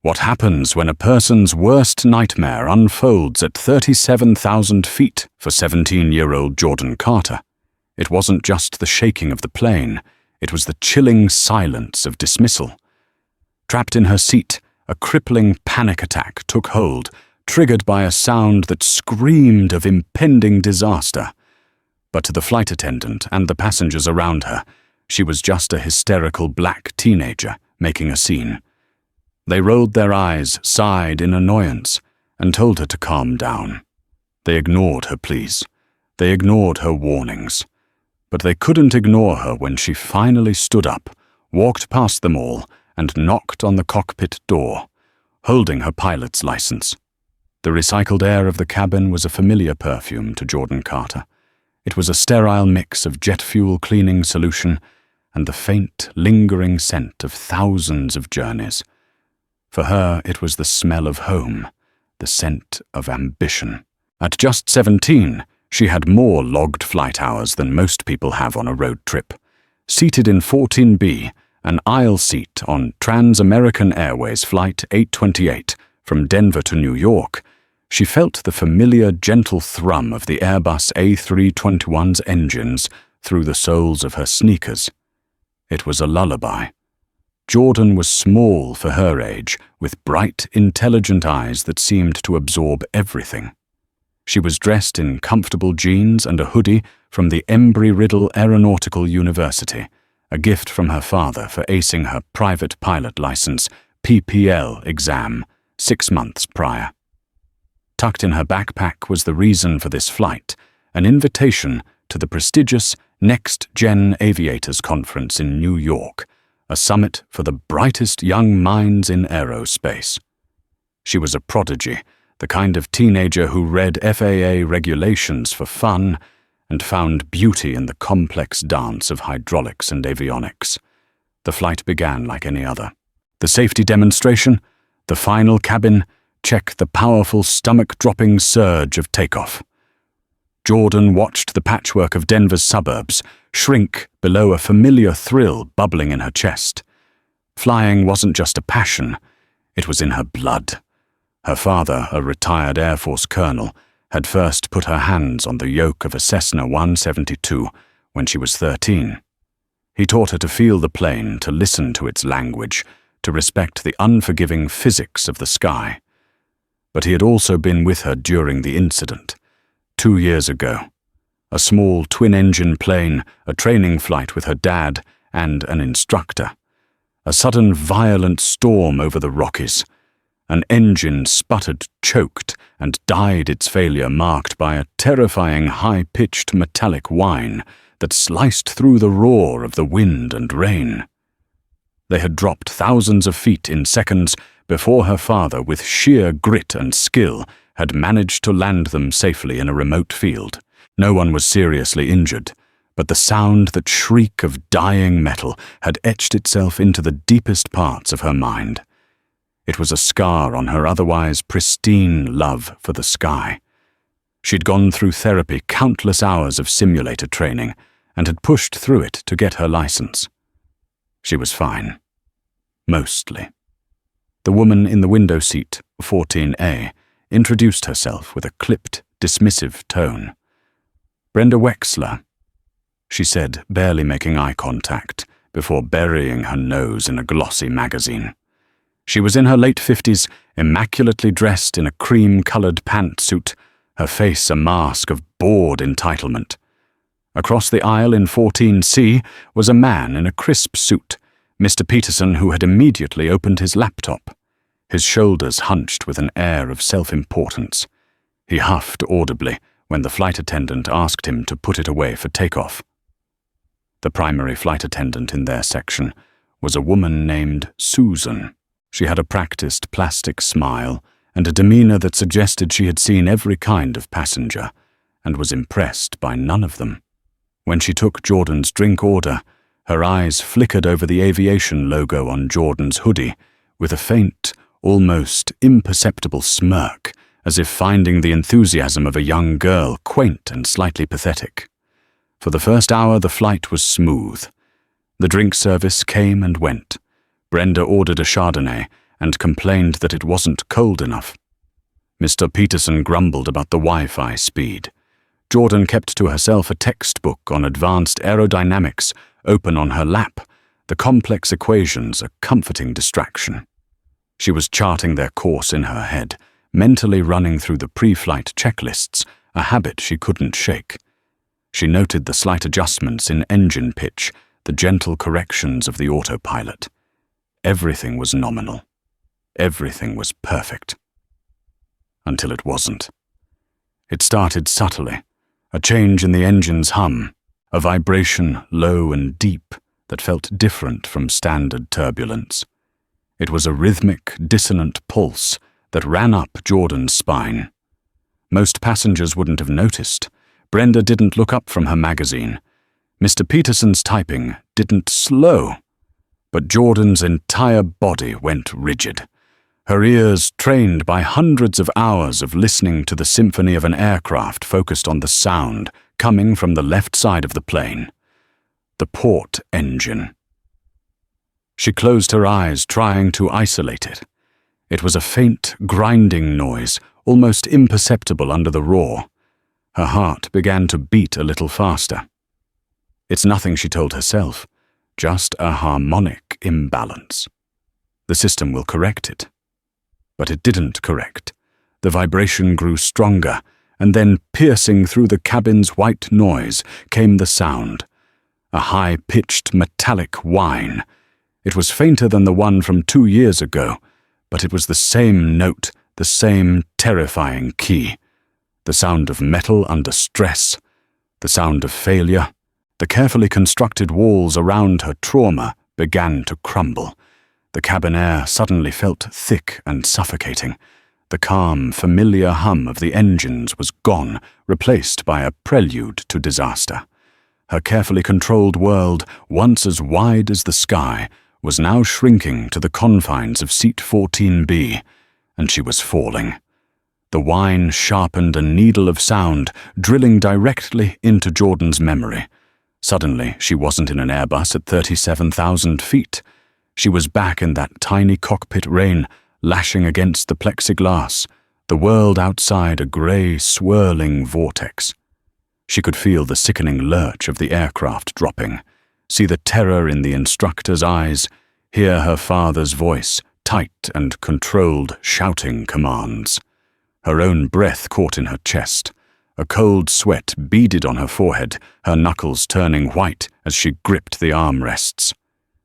What happens when a person's worst nightmare unfolds at 37,000 feet for 17-year-old Jordan Carter? It wasn't just the shaking of the plane, it was the chilling silence of dismissal. Trapped in her seat, a crippling panic attack took hold, triggered by a sound that screamed of impending disaster. But to the flight attendant and the passengers around her, she was just a hysterical black teenager making a scene. They rolled their eyes, sighed in annoyance, and told her to calm down. They ignored her pleas. They ignored her warnings. But they couldn't ignore her when she finally stood up, walked past them all, and knocked on the cockpit door, holding her pilot's license. The recycled air of the cabin was a familiar perfume to Jordan Carter. It was a sterile mix of jet fuel cleaning solution and the faint, lingering scent of thousands of journeys. For her, it was the smell of home, the scent of ambition. At just 17, she had more logged flight hours than most people have on a road trip. Seated in 14B, an aisle seat on Trans-American Airways Flight 828 from Denver to New York, she felt the familiar, gentle thrum of the Airbus A321's engines through the soles of her sneakers. It was a lullaby. Jordan was small for her age, with bright, intelligent eyes that seemed to absorb everything. She was dressed in comfortable jeans and a hoodie from the Embry-Riddle Aeronautical University, a gift from her father for acing her private pilot license exam 6 months prior. Tucked in her backpack was the reason for this flight, an invitation to the prestigious Next Gen Aviators Conference in New York, a summit for the brightest young minds in aerospace. She was a prodigy, the kind of teenager who read FAA regulations for fun and found beauty in the complex dance of hydraulics and avionics. The flight began like any other. The safety demonstration, the final cabin, check the powerful stomach-dropping surge of takeoff. Jordan watched the patchwork of Denver's suburbs shrink below a familiar thrill bubbling in her chest. Flying wasn't just a passion, it was in her blood. Her father, a retired Air Force colonel, had first put her hands on the yoke of a Cessna 172 when she was 13. He taught her to feel the plane, to listen to its language, to respect the unforgiving physics of the sky. But he had also been with her during the incident. 2 years ago, a small twin-engine plane, a training flight with her dad and an instructor. A sudden violent storm over the Rockies. An engine sputtered, choked, and died its failure marked by a terrifying high-pitched metallic whine that sliced through the roar of the wind and rain. They had dropped thousands of feet in seconds before her father, with sheer grit and skill, had managed to land them safely in a remote field. No one was seriously injured, but the sound, that shriek of dying metal, had etched itself into the deepest parts of her mind. It was a scar on her otherwise pristine love for the sky. She'd gone through therapy, countless hours of simulator training, and had pushed through it to get her license. She was fine. Mostly. The woman in the window seat, 14A, introduced herself with a clipped, dismissive tone. "Brenda Wexler," she said, barely making eye contact, before burying her nose in a glossy magazine. She was in her late 50s, immaculately dressed in a cream-colored pantsuit, her face a mask of bored entitlement. Across the aisle in 14C was a man in a crisp suit, Mr. Peterson, who had immediately opened his laptop. His shoulders hunched with an air of self-importance. He huffed audibly when the flight attendant asked him to put it away for takeoff. The primary flight attendant in their section was a woman named Susan. She had a practiced plastic smile and a demeanor that suggested she had seen every kind of passenger and was impressed by none of them. When she took Jordan's drink order, her eyes flickered over the aviation logo on Jordan's hoodie with a faint, almost imperceptible smirk, as if finding the enthusiasm of a young girl quaint and slightly pathetic. For the first hour, the flight was smooth. The drink service came and went. Brenda ordered a Chardonnay, and complained that it wasn't cold enough. Mr. Peterson grumbled about the Wi-Fi speed. Jordan kept to herself a textbook on advanced aerodynamics open on her lap, the complex equations a comforting distraction. She was charting their course in her head, mentally running through the pre-flight checklists, a habit she couldn't shake. She noted the slight adjustments in engine pitch, the gentle corrections of the autopilot. Everything was nominal. Everything was perfect. Until it wasn't. It started subtly, a change in the engine's hum, a vibration low and deep that felt different from standard turbulence. It was a rhythmic, dissonant pulse that ran up Jordan's spine. Most passengers wouldn't have noticed. Brenda didn't look up from her magazine. Mr. Peterson's typing didn't slow. But Jordan's entire body went rigid. Her ears, trained by hundreds of hours of listening to the symphony of an aircraft focused on the sound coming from the left side of the plane. The port engine. She closed her eyes, trying to isolate it. It was a faint, grinding noise, almost imperceptible under the roar. Her heart began to beat a little faster. It's nothing, she told herself, just a harmonic imbalance. The system will correct it. But it didn't correct. The vibration grew stronger, and then piercing through the cabin's white noise came the sound. A high-pitched metallic whine. It was fainter than the one from 2 years ago, but it was the same note, the same terrifying key. The sound of metal under stress, the sound of failure. The carefully constructed walls around her trauma began to crumble. The cabin air suddenly felt thick and suffocating. The calm, familiar hum of the engines was gone, replaced by a prelude to disaster. Her carefully controlled world, once as wide as the sky, was now shrinking to the confines of seat 14B, and she was falling. The whine sharpened a needle of sound, drilling directly into Jordan's memory. Suddenly, she wasn't in an Airbus at 37,000 feet. She was back in that tiny cockpit rain, lashing against the plexiglass, the world outside a grey, swirling vortex. She could feel the sickening lurch of the aircraft dropping, see the terror in the instructor's eyes, hear her father's voice, tight and controlled, shouting commands. Her own breath caught in her chest. A cold sweat beaded on her forehead, her knuckles turning white as she gripped the armrests.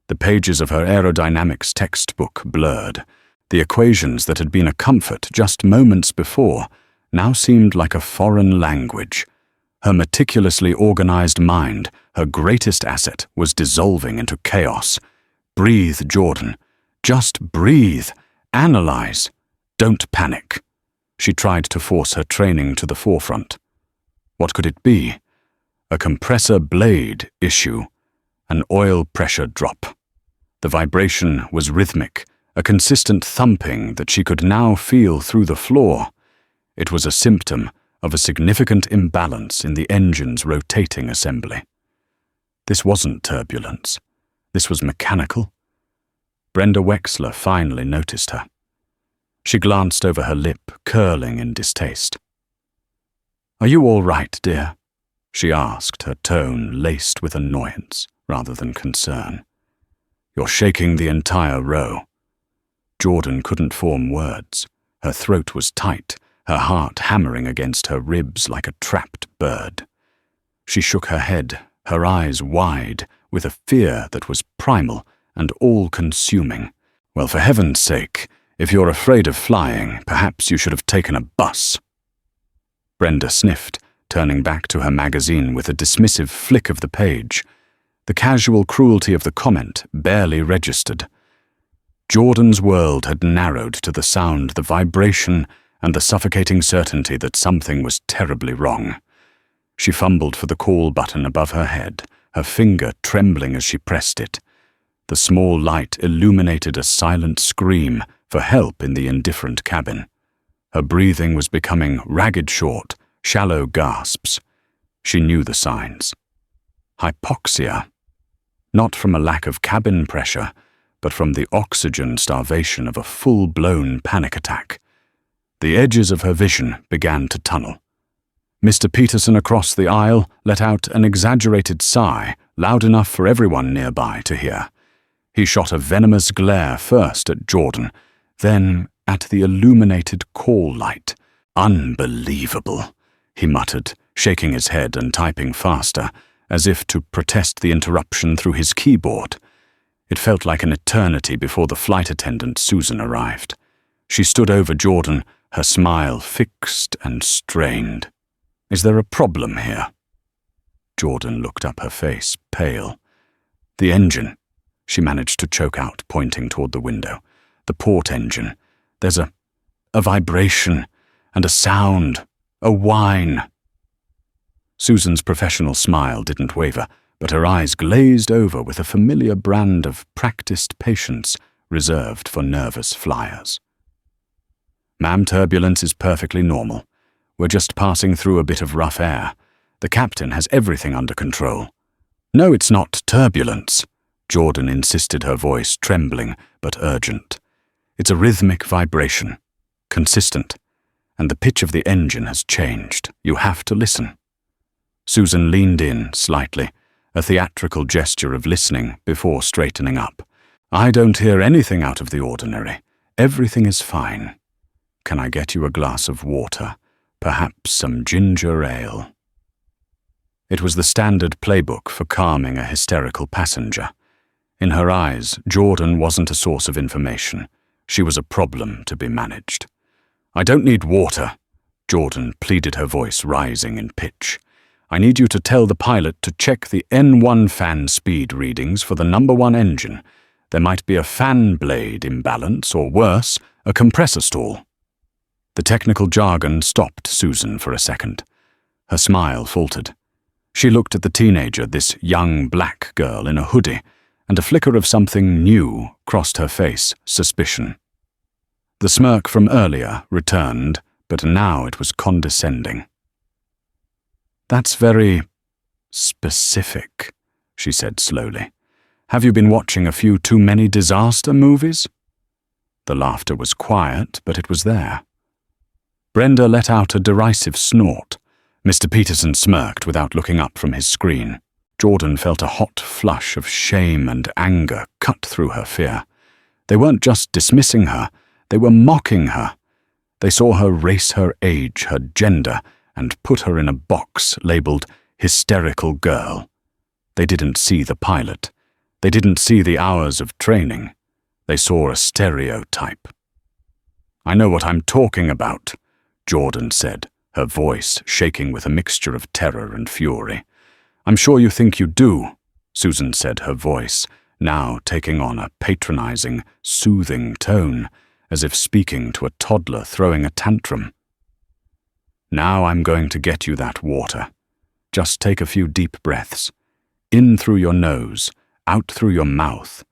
The pages of her aerodynamics textbook blurred. The equations that had been a comfort just moments before now seemed like a foreign language. Her meticulously organized mind, her greatest asset, was dissolving into chaos. Breathe, Jordan. Just breathe. Analyze. Don't panic. She tried to force her training to the forefront. What could it be? A compressor blade issue. An oil pressure drop. The vibration was rhythmic, a consistent thumping that she could now feel through the floor. It was a symptom of a significant imbalance in the engine's rotating assembly. This wasn't turbulence. This was mechanical. Brenda Wexler finally noticed her. She glanced over her lip, curling in distaste. "Are you all right, dear?" she asked, her tone laced with annoyance rather than concern. "You're shaking the entire row." Jordan couldn't form words. Her throat was tight, her heart hammering against her ribs like a trapped bird. She shook her head, her eyes wide, with a fear that was primal and all-consuming. "Well, for heaven's sake, if you're afraid of flying, perhaps you should have taken a bus." Brenda sniffed, turning back to her magazine with a dismissive flick of the page. The casual cruelty of the comment barely registered. Jordan's world had narrowed to the sound, the vibration, and the suffocating certainty that something was terribly wrong. She fumbled for the call button above her head, her finger trembling as she pressed it. The small light illuminated a silent scream for help in the indifferent cabin. Her breathing was becoming ragged short, shallow gasps. She knew the signs. Hypoxia. Not from a lack of cabin pressure, but from the oxygen starvation of a full-blown panic attack. The edges of her vision began to tunnel. Mr. Peterson across the aisle let out an exaggerated sigh, loud enough for everyone nearby to hear. He shot a venomous glare first at Jordan, then at the illuminated call light. "Unbelievable," he muttered, shaking his head and typing faster, as if to protest the interruption through his keyboard. It felt like an eternity before the flight attendant Susan arrived. She stood over Jordan, her smile fixed and strained. "Is there a problem here?" Jordan looked up, her face pale. "The engine," she managed to choke out, pointing toward the window. "The port engine. There's a vibration and a sound, a whine." Susan's professional smile didn't waver, but her eyes glazed over with a familiar brand of practiced patience reserved for nervous flyers. "Ma'am, turbulence is perfectly normal. We're just passing through a bit of rough air. The captain has everything under control." "No, it's not turbulence," Jordan insisted, her voice trembling but urgent. "It's a rhythmic vibration, consistent, and the pitch of the engine has changed. You have to listen." Susan leaned in slightly, a theatrical gesture of listening before straightening up. "I don't hear anything out of the ordinary. Everything is fine. Can I get you a glass of water? Perhaps some ginger ale?" It was the standard playbook for calming a hysterical passenger. In her eyes, Jordan wasn't a source of information. She was a problem to be managed. "I don't need water," Jordan pleaded, her voice rising in pitch. "I need you to tell the pilot to check the N1 fan speed readings for the number 1 engine. There might be a fan blade imbalance, or worse, a compressor stall." The technical jargon stopped Susan for a second. Her smile faltered. She looked at the teenager, this young black girl in a hoodie, and a flicker of something new crossed her face, suspicion. The smirk from earlier returned, but now it was condescending. "That's very specific," she said slowly. "Have you been watching a few too many disaster movies?" The laughter was quiet, but it was there. Brenda let out a derisive snort. Mr. Peterson smirked without looking up from his screen. Jordan felt a hot flush of shame and anger cut through her fear. They weren't just dismissing her, they were mocking her. They saw her race, her age, her gender, and put her in a box labeled hysterical girl. They didn't see the pilot. They didn't see the hours of training. They saw a stereotype. "I know what I'm talking about," Jordan said, her voice shaking with a mixture of terror and fury. "I'm sure you think you do," Susan said, her voice now taking on a patronizing, soothing tone, as if speaking to a toddler throwing a tantrum. "Now I'm going to get you that water. Just take a few deep breaths. In through your nose, out through your mouth.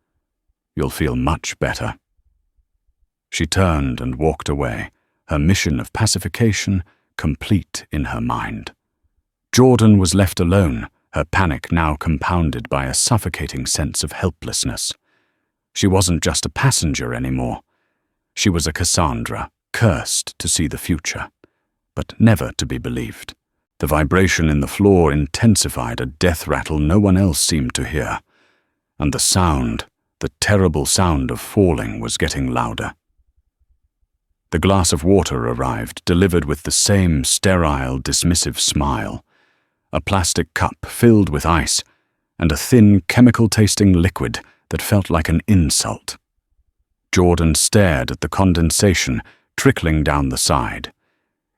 You'll feel much better." She turned and walked away, her mission of pacification complete in her mind. Jordan was left alone, her panic now compounded by a suffocating sense of helplessness. She wasn't just a passenger anymore. She was a Cassandra, cursed to see the future, but never to be believed. The vibration in the floor intensified, a death rattle no one else seemed to hear. And the sound, the terrible sound of falling, was getting louder. The glass of water arrived, delivered with the same sterile, dismissive smile. A plastic cup filled with ice, and a thin, chemical-tasting liquid that felt like an insult. Jordan stared at the condensation trickling down the side.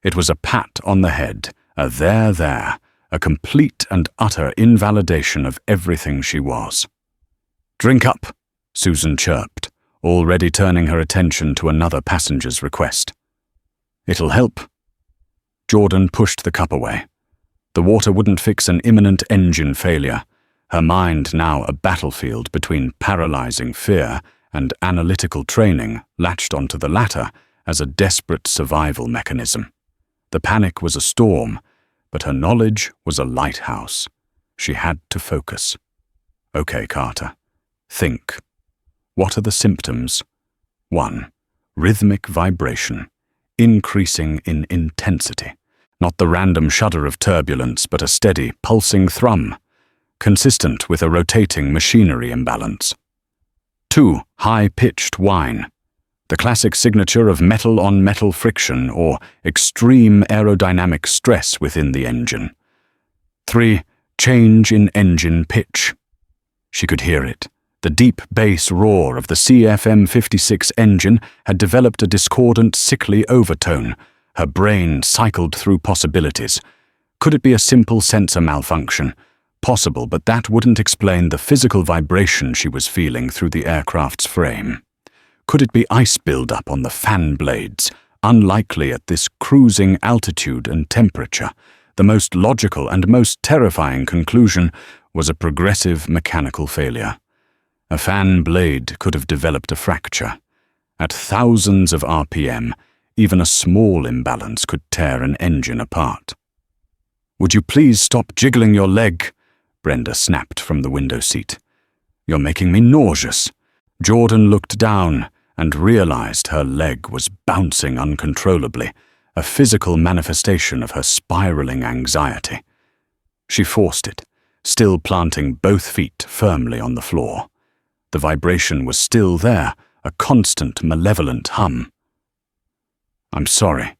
It was a pat on the head, a there, a complete and utter invalidation of everything she was. "Drink up," Susan chirped, already turning her attention to another passenger's request. "It'll help." Jordan pushed the cup away. The water wouldn't fix an imminent engine failure, her mind now a battlefield between paralyzing fear and analytical training latched onto the latter as a desperate survival mechanism. The panic was a storm, but her knowledge was a lighthouse. She had to focus. "Okay, Carter. Think. What are the symptoms? 1. Rhythmic vibration, increasing in intensity. Not the random shudder of turbulence, but a steady, pulsing thrum, consistent with a rotating machinery imbalance. 2. High-pitched whine, the classic signature of metal-on-metal friction or extreme aerodynamic stress within the engine. 3. Change in engine pitch. She could hear it. The deep bass roar of the CFM56 engine had developed a discordant, sickly overtone. Her brain cycled through possibilities. Could it be a simple sensor malfunction? Possible, but that wouldn't explain the physical vibration she was feeling through the aircraft's frame. Could it be ice buildup on the fan blades? Unlikely at this cruising altitude and temperature. The most logical and most terrifying conclusion was a progressive mechanical failure. A fan blade could have developed a fracture. At thousands of RPM, even a small imbalance could tear an engine apart. "Would you please stop jiggling your leg?" Brenda snapped from the window seat. "You're making me nauseous." Jordan looked down and realized her leg was bouncing uncontrollably, a physical manifestation of her spiraling anxiety. She forced it, still planting both feet firmly on the floor. The vibration was still there, a constant, malevolent hum. "I'm sorry,"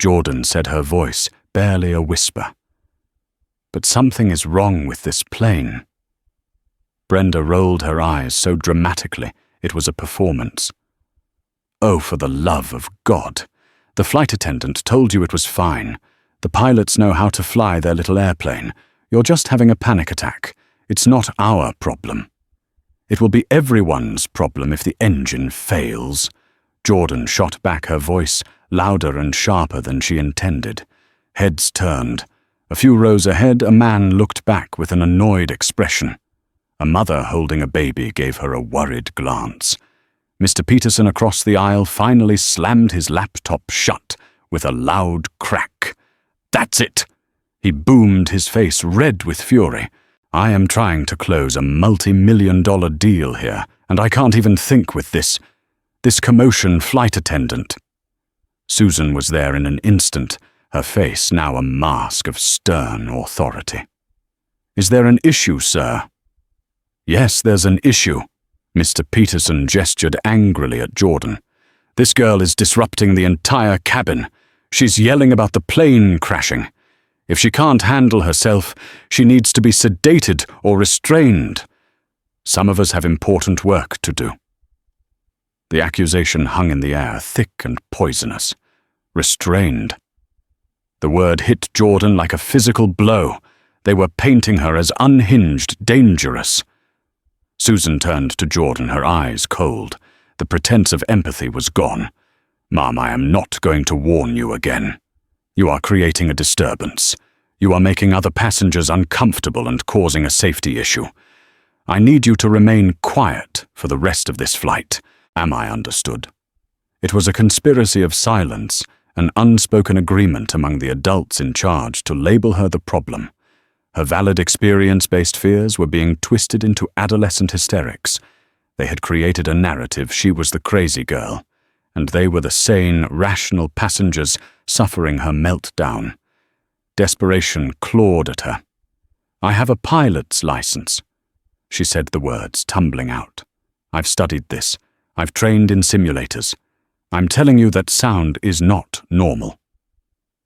Jordan said, her voice barely a whisper. "But something is wrong with this plane." Brenda rolled her eyes so dramatically it was a performance. "Oh, for the love of God! The flight attendant told you it was fine. The pilots know how to fly their little airplane. You're just having a panic attack. It's not our problem." "It will be everyone's problem if the engine fails." Jordan shot back, her voice louder and sharper than she intended. Heads turned. A few rows ahead, a man looked back with an annoyed expression. A mother holding a baby gave her a worried glance. Mr. Peterson across the aisle finally slammed his laptop shut with a loud crack. "That's it!" He boomed, his face red with fury. "I am trying to close a multi-million-dollar deal here, and I can't even think with this commotion, flight attendant." Susan was there in an instant, her face now a mask of stern authority. "Is there an issue, sir?" "Yes, there's an issue." Mr. Peterson gestured angrily at Jordan. "This girl is disrupting the entire cabin. She's yelling about the plane crashing. If she can't handle herself, she needs to be sedated or restrained. Some of us have important work to do." The accusation hung in the air, thick and poisonous. Restrained. The word hit Jordan like a physical blow. They were painting her as unhinged, dangerous. Susan turned to Jordan, her eyes cold. The pretense of empathy was gone. "Ma'am, I am not going to warn you again. You are creating a disturbance. You are making other passengers uncomfortable and causing a safety issue. I need you to remain quiet for the rest of this flight. Am I understood?" It was a conspiracy of silence, an unspoken agreement among the adults in charge to label her the problem. Her valid experience-based fears were being twisted into adolescent hysterics. They had created a narrative she was the crazy girl, and they were the sane, rational passengers suffering her meltdown. Desperation clawed at her. "I have a pilot's license." She said the words, tumbling out. "I've studied this. I've trained in simulators. I'm telling you that sound is not normal."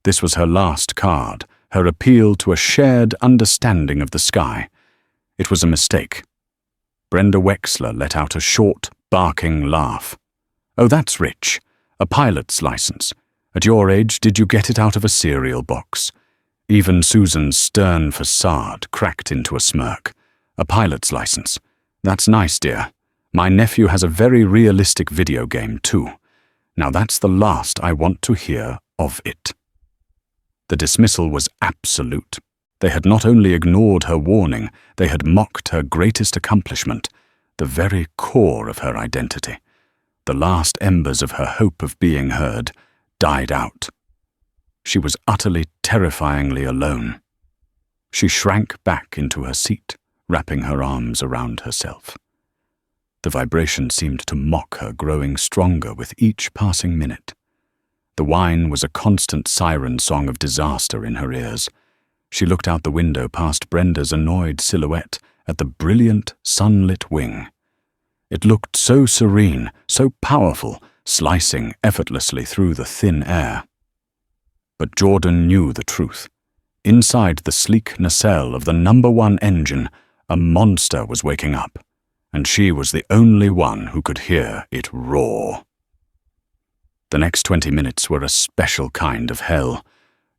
This was her last card, her appeal to a shared understanding of the sky. It was a mistake. Brenda Wexler let out a short, barking laugh. "Oh, that's rich. A pilot's license. At your age, did you get it out of a cereal box?" Even Susan's stern facade cracked into a smirk. "A pilot's license. That's nice, dear. My nephew has a very realistic video game, too. Now that's the last I want to hear of it." The dismissal was absolute. They had not only ignored her warning, they had mocked her greatest accomplishment, the very core of her identity. The last embers of her hope of being heard died out. She was utterly, terrifyingly alone. She shrank back into her seat, wrapping her arms around herself. The vibration seemed to mock her, growing stronger with each passing minute. The whine was a constant siren song of disaster in her ears. She looked out the window past Brenda's annoyed silhouette at the brilliant, sunlit wing. It looked so serene, so powerful, slicing effortlessly through the thin air. But Jordan knew the truth. Inside the sleek nacelle of the #1 engine, a monster was waking up, and she was the only one who could hear it roar. The next 20 minutes were a special kind of hell.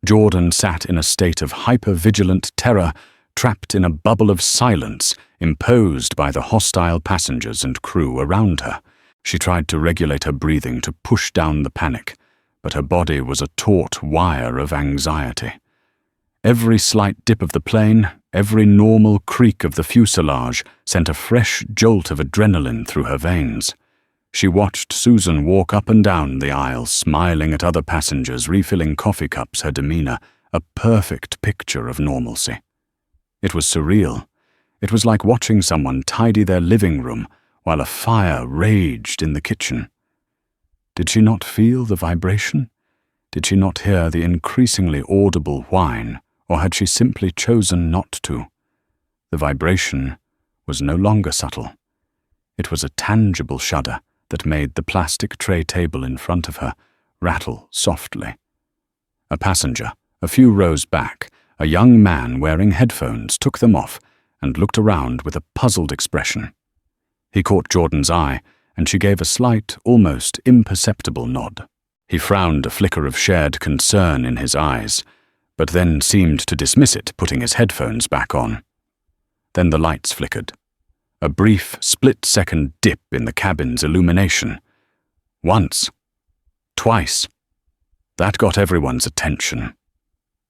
Jordan sat in a state of hyper-vigilant terror, trapped in a bubble of silence imposed by the hostile passengers and crew around her. She tried to regulate her breathing to push down the panic, but her body was a taut wire of anxiety. Every slight dip of the plane, every normal creak of the fuselage sent a fresh jolt of adrenaline through her veins. She watched Susan walk up and down the aisle, smiling at other passengers, refilling coffee cups, her demeanor a perfect picture of normalcy. It was surreal. It was like watching someone tidy their living room while a fire raged in the kitchen. Did she not feel the vibration? Did she not hear the increasingly audible whine, or had she simply chosen not to? The vibration was no longer subtle. It was a tangible shudder that made the plastic tray table in front of her rattle softly. A passenger, a few rows back, a young man wearing headphones, took them off and looked around with a puzzled expression. He caught Jordan's eye, and she gave a slight, almost imperceptible nod. He frowned, a flicker of shared concern in his eyes, but then seemed to dismiss it, putting his headphones back on. Then the lights flickered. A brief, split-second dip in the cabin's illumination. Once. Twice. That got everyone's attention.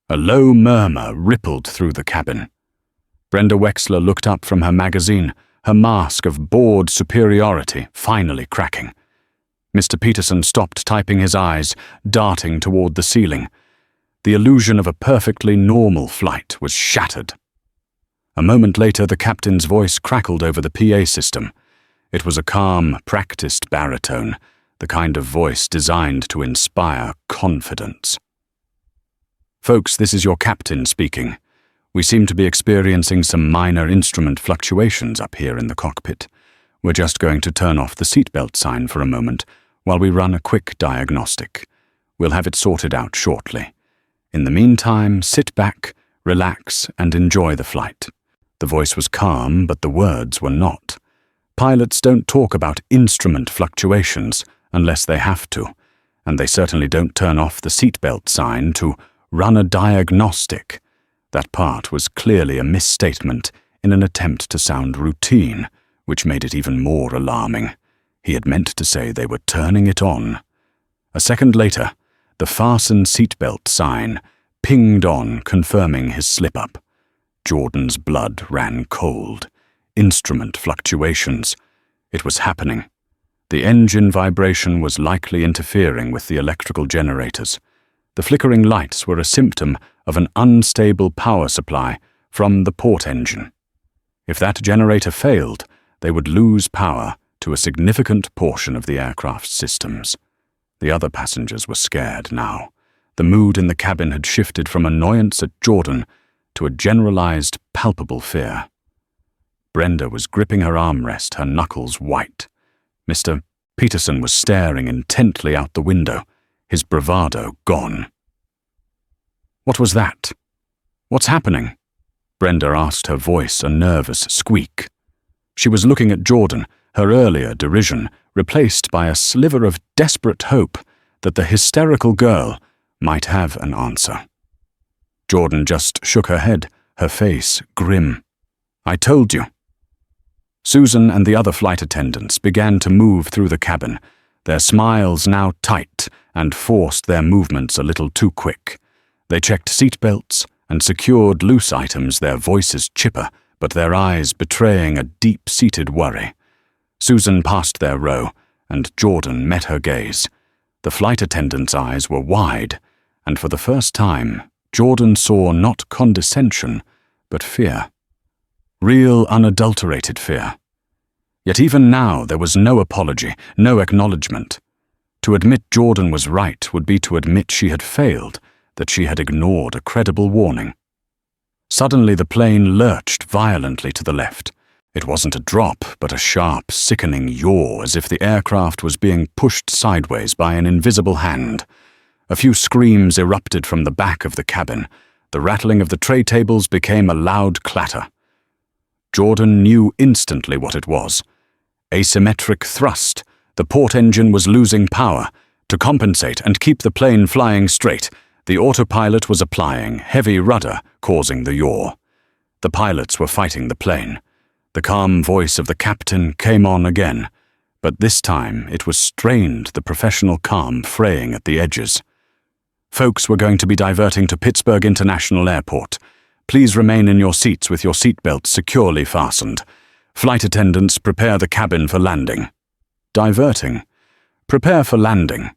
A low murmur rippled through the cabin. Brenda Wexler looked up from her magazine, her mask of bored superiority finally cracking. Mr. Peterson stopped typing, his eyes darting toward the ceiling. The illusion of a perfectly normal flight was shattered. A moment later, the captain's voice crackled over the PA system. It was a calm, practiced baritone, the kind of voice designed to inspire confidence. "Folks, this is your captain speaking. We seem to be experiencing some minor instrument fluctuations up here in the cockpit. We're just going to turn off the seatbelt sign for a moment while we run a quick diagnostic. We'll have it sorted out shortly. In the meantime, sit back, relax, and enjoy the flight." The voice was calm, but the words were not. Pilots don't talk about instrument fluctuations unless they have to, and they certainly don't turn off the seatbelt sign to run a diagnostic. That part was clearly a misstatement in an attempt to sound routine, which made it even more alarming. He had meant to say they were turning it on. A second later, the fasten seatbelt sign pinged on, confirming his slip-up. Jordan's blood ran cold. Instrument fluctuations. It was happening. The engine vibration was likely interfering with the electrical generators. The flickering lights were a symptom of an unstable power supply from the port engine. If that generator failed, they would lose power to a significant portion of the aircraft's systems. The other passengers were scared now. The mood in the cabin had shifted from annoyance at Jordan to a generalized, palpable fear. Brenda was gripping her armrest, her knuckles white. Mr. Peterson was staring intently out the window, his bravado gone. "What was that? What's happening?" Brenda asked, her voice a nervous squeak. She was looking at Jordan, her earlier derision replaced by a sliver of desperate hope that the hysterical girl might have an answer. Jordan just shook her head, her face grim. "I told you." Susan and the other flight attendants began to move through the cabin, their smiles now tight and forced their movements a little too quick. They checked seatbelts and secured loose items, their voices chipper, but their eyes betraying a deep-seated worry. Susan passed their row, and Jordan met her gaze. The flight attendant's eyes were wide, and for the first time, Jordan saw not condescension, but fear. Real, unadulterated fear. Yet even now there was no apology, no acknowledgement. To admit Jordan was right would be to admit she had failed, that she had ignored a credible warning. Suddenly the plane lurched violently to the left. It wasn't a drop, but a sharp, sickening yaw, as if the aircraft was being pushed sideways by an invisible hand. A few screams erupted from the back of the cabin. The rattling of the tray tables became a loud clatter. Jordan knew instantly what it was. Asymmetric thrust. The port engine was losing power. To compensate and keep the plane flying straight, the autopilot was applying heavy rudder, causing the yaw. The pilots were fighting the plane. The calm voice of the captain came on again, but this time it was strained, the professional calm fraying at the edges. Folks were going to be diverting to Pittsburgh International Airport. Please remain in your seats with your seatbelts securely fastened. Flight attendants, prepare the cabin for landing. Diverting. Prepare for landing.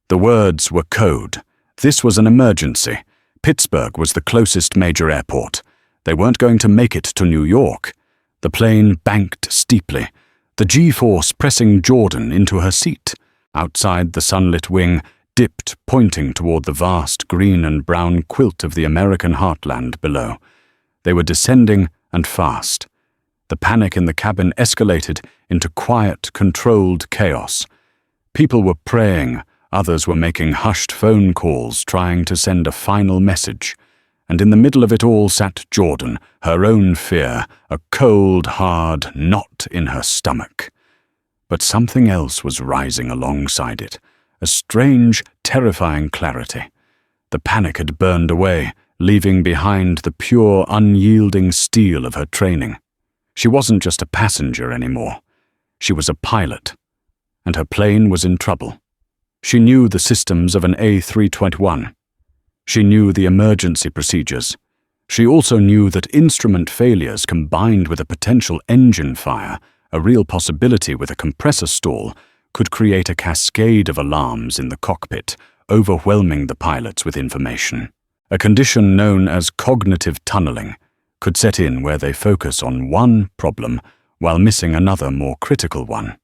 The words were code. This was an emergency. Pittsburgh was the closest major airport. They weren't going to make it to New York. The plane banked steeply, the G-force pressing Jordan into her seat. Outside, the sunlit wing dipped, pointing toward the vast green and brown quilt of the American heartland below. They were descending and fast. The panic in the cabin escalated into quiet, controlled chaos. People were praying, others were making hushed phone calls, trying to send a final message. And in the middle of it all sat Jordan, her own fear, a cold, hard knot in her stomach. But something else was rising alongside it, a strange, terrifying clarity. The panic had burned away, leaving behind the pure, unyielding steel of her training. She wasn't just a passenger anymore. She was a pilot, and her plane was in trouble. She knew the systems of an A321. She knew the emergency procedures. She also knew that instrument failures combined with a potential engine fire, a real possibility with a compressor stall, could create a cascade of alarms in the cockpit, overwhelming the pilots with information. A condition known as cognitive tunneling could set in where they focus on one problem while missing another more critical one.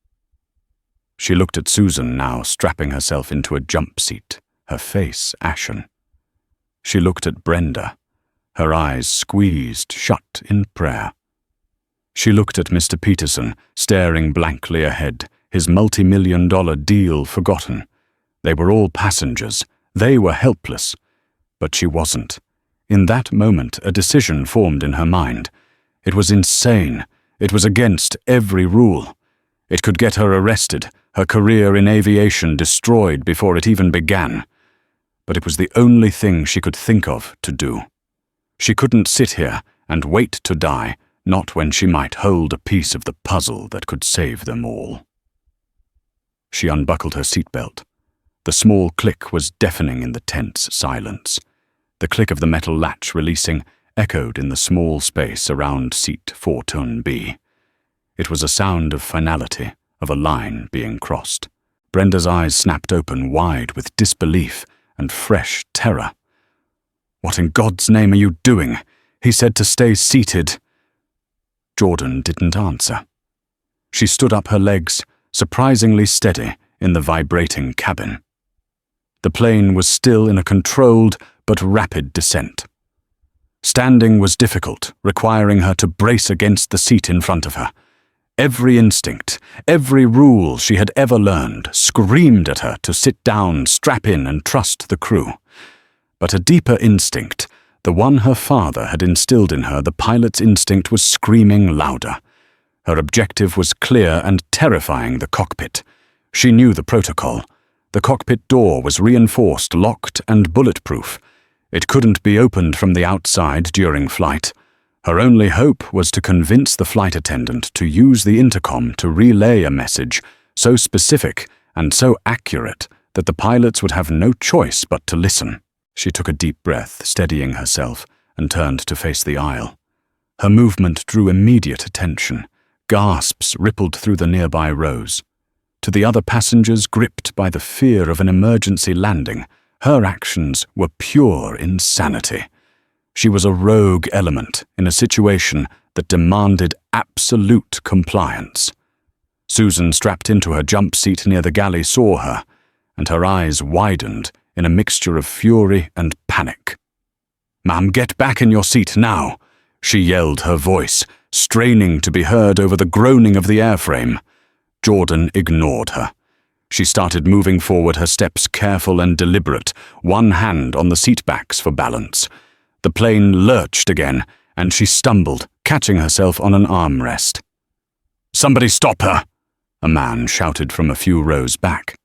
She looked at Susan now, strapping herself into a jump seat, her face ashen. She looked at Brenda, her eyes squeezed shut in prayer. She looked at Mr. Peterson, staring blankly ahead, his multi-million-dollar deal forgotten. They were all passengers. They were helpless. But she wasn't. In that moment, a decision formed in her mind. It was insane. It was against every rule. It could get her arrested, her career in aviation destroyed before it even began. But it was the only thing she could think of to do. She couldn't sit here and wait to die, not when she might hold a piece of the puzzle that could save them all. She unbuckled her seatbelt. The small click was deafening in the tense silence. The click of the metal latch releasing echoed in the small space around seat 410B. It was a sound of finality, of a line being crossed. Brenda's eyes snapped open wide with disbelief and fresh terror. "What in God's name are you doing? He said to stay seated." Jordan didn't answer. She stood up, her legs surprisingly steady in the vibrating cabin. The plane was still in a controlled but rapid descent. Standing was difficult, requiring her to brace against the seat in front of her. Every instinct, every rule she had ever learned screamed at her to sit down, strap in, and trust the crew. But a deeper instinct, the one her father had instilled in her, the pilot's instinct, was screaming louder. Her objective was clear and terrifying: the cockpit. She knew the protocol. The cockpit door was reinforced, locked, and bulletproof. It couldn't be opened from the outside during flight. Her only hope was to convince the flight attendant to use the intercom to relay a message so specific and so accurate that the pilots would have no choice but to listen. She took a deep breath, steadying herself, and turned to face the aisle. Her movement drew immediate attention. Gasps rippled through the nearby rows. To the other passengers gripped by the fear of an emergency landing, her actions were pure insanity. She was a rogue element in a situation that demanded absolute compliance. Susan, strapped into her jump seat near the galley, saw her, and her eyes widened in a mixture of fury and panic. "Ma'am, get back in your seat now," she yelled, her voice straining to be heard over the groaning of the airframe. Jordan ignored her. She started moving forward, her steps careful and deliberate, one hand on the seatbacks for balance. The plane lurched again, and she stumbled, catching herself on an armrest. "Somebody stop her!" a man shouted from a few rows back.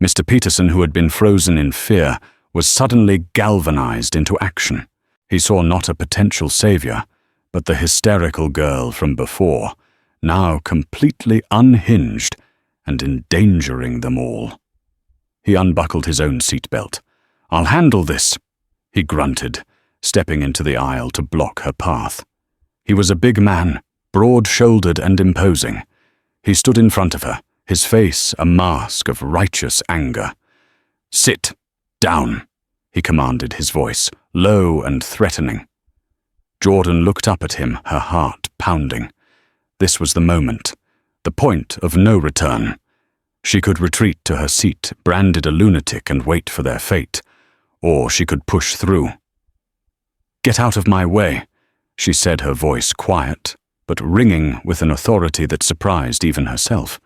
Mr. Peterson, who had been frozen in fear, was suddenly galvanized into action. He saw not a potential savior, but the hysterical girl from before, now completely unhinged and endangering them all. He unbuckled his own seatbelt. "I'll handle this," he grunted, stepping into the aisle to block her path. He was a big man, broad-shouldered and imposing. He stood in front of her, his face a mask of righteous anger. "Sit down," he commanded, his voice low and threatening. Jordan looked up at him, her heart pounding. This was the moment, the point of no return. She could retreat to her seat, branded a lunatic, and wait for their fate, or she could push through. "Get out of my way," she said, her voice quiet, but ringing with an authority that surprised even herself.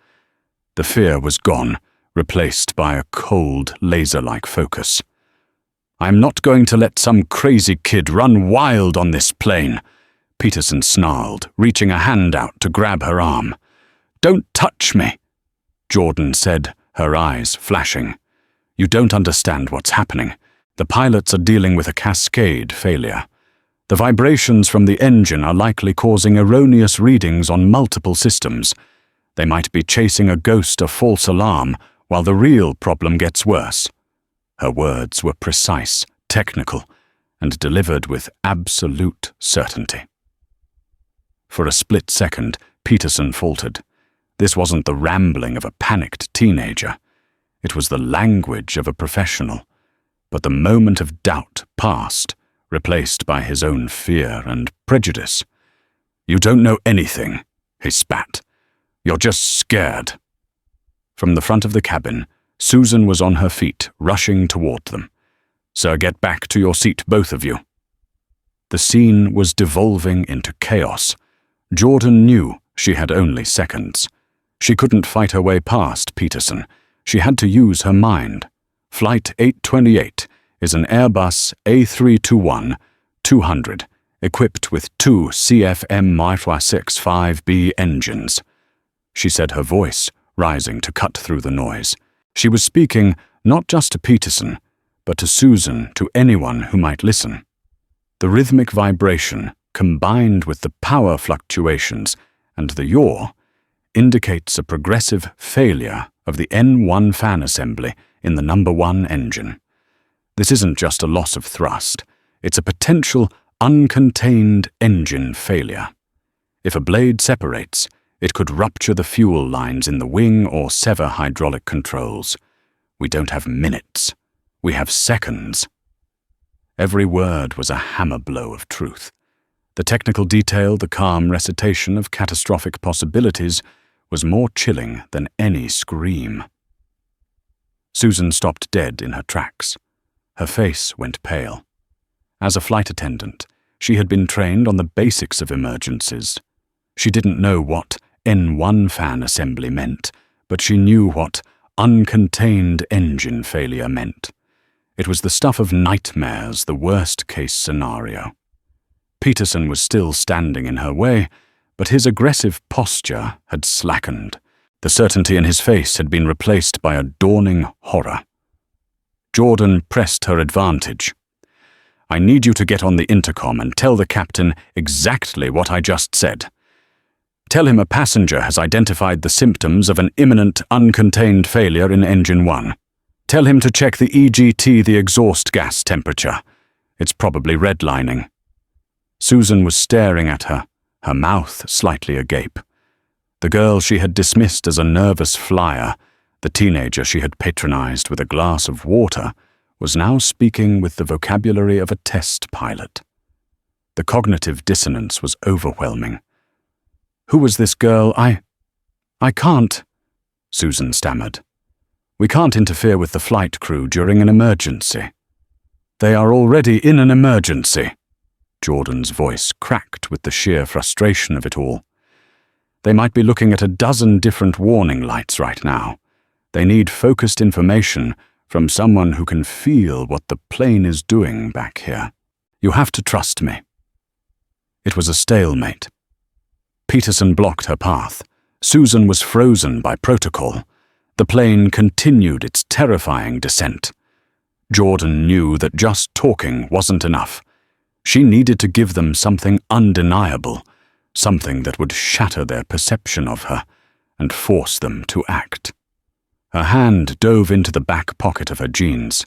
The fear was gone, replaced by a cold, laser-like focus. "I'm not going to let some crazy kid run wild on this plane," Peterson snarled, reaching a hand out to grab her arm. "Don't touch me," Jordan said, her eyes flashing. "You don't understand what's happening. The pilots are dealing with a cascade failure. The vibrations from the engine are likely causing erroneous readings on multiple systems. They might be chasing a ghost of false alarm while the real problem gets worse." Her words were precise, technical, and delivered with absolute certainty. For a split second, Peterson faltered. This wasn't the rambling of a panicked teenager. It was the language of a professional. But the moment of doubt passed, replaced by his own fear and prejudice. "You don't know anything," he spat. "You're just scared." From the front of the cabin, Susan was on her feet, rushing toward them. "Sir, get back to your seat, both of you." The scene was devolving into chaos. Jordan knew she had only seconds. She couldn't fight her way past Peterson. She had to use her mind. Flight 828 is an Airbus A321-200, equipped with 2 CFM-65B engines. She said, her voice rising to cut through the noise. She was speaking not just to Peterson, but to Susan, to anyone who might listen. The rhythmic vibration, combined with the power fluctuations and the yaw, indicates a progressive failure of the N1 fan assembly in the number 1 engine. This isn't just a loss of thrust, it's a potential uncontained engine failure. If a blade separates, it could rupture the fuel lines in the wing or sever hydraulic controls. We don't have minutes. We have seconds. Every word was a hammer blow of truth. The technical detail, the calm recitation of catastrophic possibilities, was more chilling than any scream. Susan stopped dead in her tracks. Her face went pale. As a flight attendant, she had been trained on the basics of emergencies. She didn't know what N1 fan assembly meant, but she knew what uncontained engine failure meant. It was the stuff of nightmares, the worst-case scenario. Peterson was still standing in her way, but his aggressive posture had slackened. The certainty in his face had been replaced by a dawning horror. Jordan pressed her advantage. "I need you to get on the intercom and tell the captain exactly what I just said. Tell him a passenger has identified the symptoms of an imminent uncontained failure in engine 1. Tell him to check the EGT, the exhaust gas temperature. It's probably redlining." Susan was staring at her, her mouth slightly agape. The girl she had dismissed as a nervous flyer, the teenager she had patronized with a glass of water, was now speaking with the vocabulary of a test pilot. The cognitive dissonance was overwhelming. "Who was this girl? "I can't," Susan stammered. "We can't interfere with the flight crew during an emergency." "They are already in an emergency." Jordan's voice cracked with the sheer frustration of it all. "They might be looking at a dozen different warning lights right now. They need focused information from someone who can feel what the plane is doing back here. You have to trust me." It was a stalemate. Peterson blocked her path. Susan was frozen by protocol. The plane continued its terrifying descent. Jordan knew that just talking wasn't enough. She needed to give them something undeniable, something that would shatter their perception of her and force them to act. Her hand dove into the back pocket of her jeans.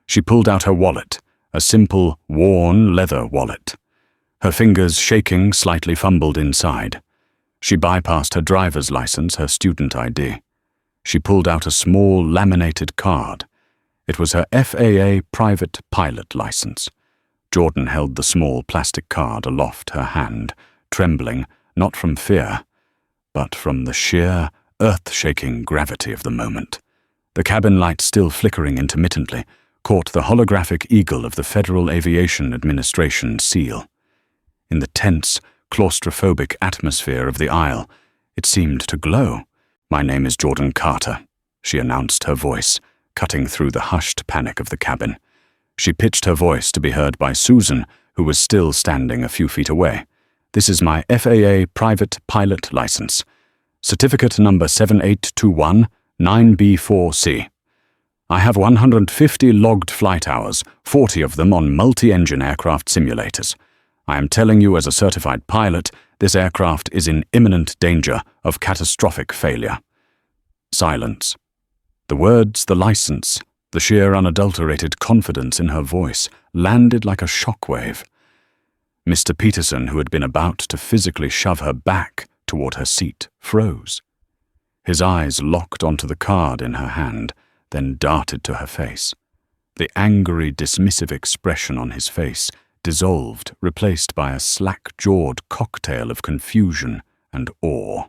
She pulled out her wallet, a simple, worn leather wallet. Her fingers, shaking, slightly fumbled inside. She bypassed her driver's license, her student ID. She pulled out a small, laminated card. It was her FAA private pilot license. Jordan held the small plastic card aloft her hand, trembling, not from fear, but from the sheer, earth-shaking gravity of the moment. The cabin light, still flickering intermittently, caught the holographic eagle of the Federal Aviation Administration seal. In the tense, claustrophobic atmosphere of the aisle, it seemed to glow. "My name is Jordan Carter," she announced, her voice cutting through the hushed panic of the cabin. She pitched her voice to be heard by Susan, who was still standing a few feet away. "This is my FAA private pilot license. Certificate number 7821-9B4C. I have 150 logged flight hours, 40 of them on multi-engine aircraft simulators. I am telling you as a certified pilot, this aircraft is in imminent danger of catastrophic failure." Silence. The words, the license, the sheer unadulterated confidence in her voice landed like a shockwave. Mr. Peterson, who had been about to physically shove her back toward her seat, froze. His eyes locked onto the card in her hand, then darted to her face. The angry, dismissive expression on his face dissolved, replaced by a slack-jawed cocktail of confusion and awe.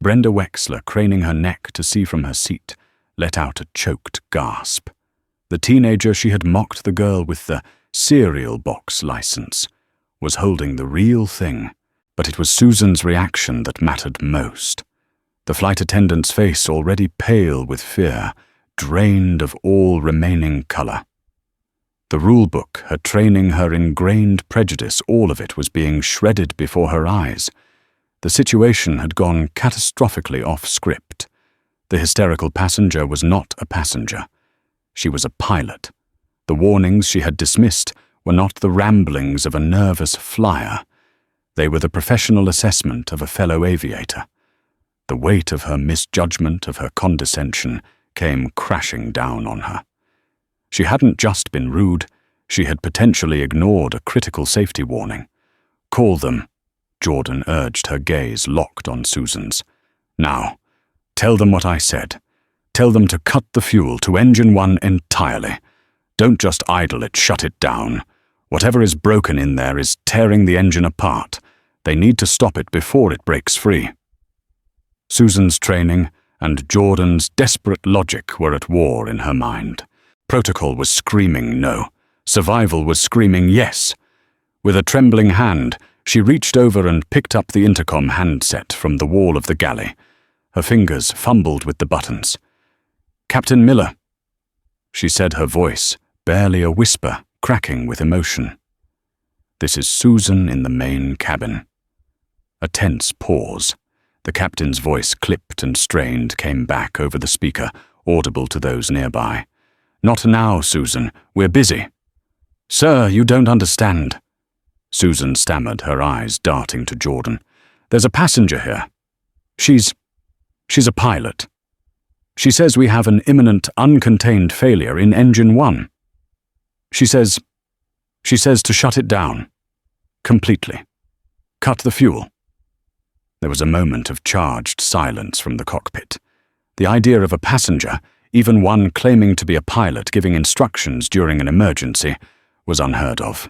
Brenda Wexler, craning her neck to see from her seat, let out a choked gasp. The teenager she had mocked the girl with the cereal box license was holding the real thing, but it was Susan's reaction that mattered most. The flight attendant's face, already pale with fear, drained of all remaining color. The rulebook, her training, her ingrained prejudice, all of it was being shredded before her eyes. The situation had gone catastrophically off script. The hysterical passenger was not a passenger. She was a pilot. The warnings she had dismissed were not the ramblings of a nervous flyer. They were the professional assessment of a fellow aviator. The weight of her misjudgment, of her condescension, came crashing down on her. She hadn't just been rude, she had potentially ignored a critical safety warning. "Call them," Jordan urged, her gaze locked on Susan's. "Now, tell them what I said. Tell them to cut the fuel to engine 1 entirely. Don't just idle it, shut it down. Whatever is broken in there is tearing the engine apart. They need to stop it before it breaks free." Susan's training and Jordan's desperate logic were at war in her mind. Protocol was screaming no. Survival was screaming yes. With a trembling hand, she reached over and picked up the intercom handset from the wall of the galley. Her fingers fumbled with the buttons. "Captain Miller," she said, her voice barely a whisper, cracking with emotion. "This is Susan in the main cabin." A tense pause. The captain's voice, clipped and strained, came back over the speaker, audible to those nearby. "Not now, Susan. We're busy." "Sir, you don't understand." Susan stammered, her eyes darting to Jordan. "There's a passenger here. She's a pilot. She says we have an imminent, uncontained failure in engine 1. She says to shut it down. Completely. Cut the fuel." There was a moment of charged silence from the cockpit. The idea of a passenger, even one claiming to be a pilot, giving instructions during an emergency, was unheard of.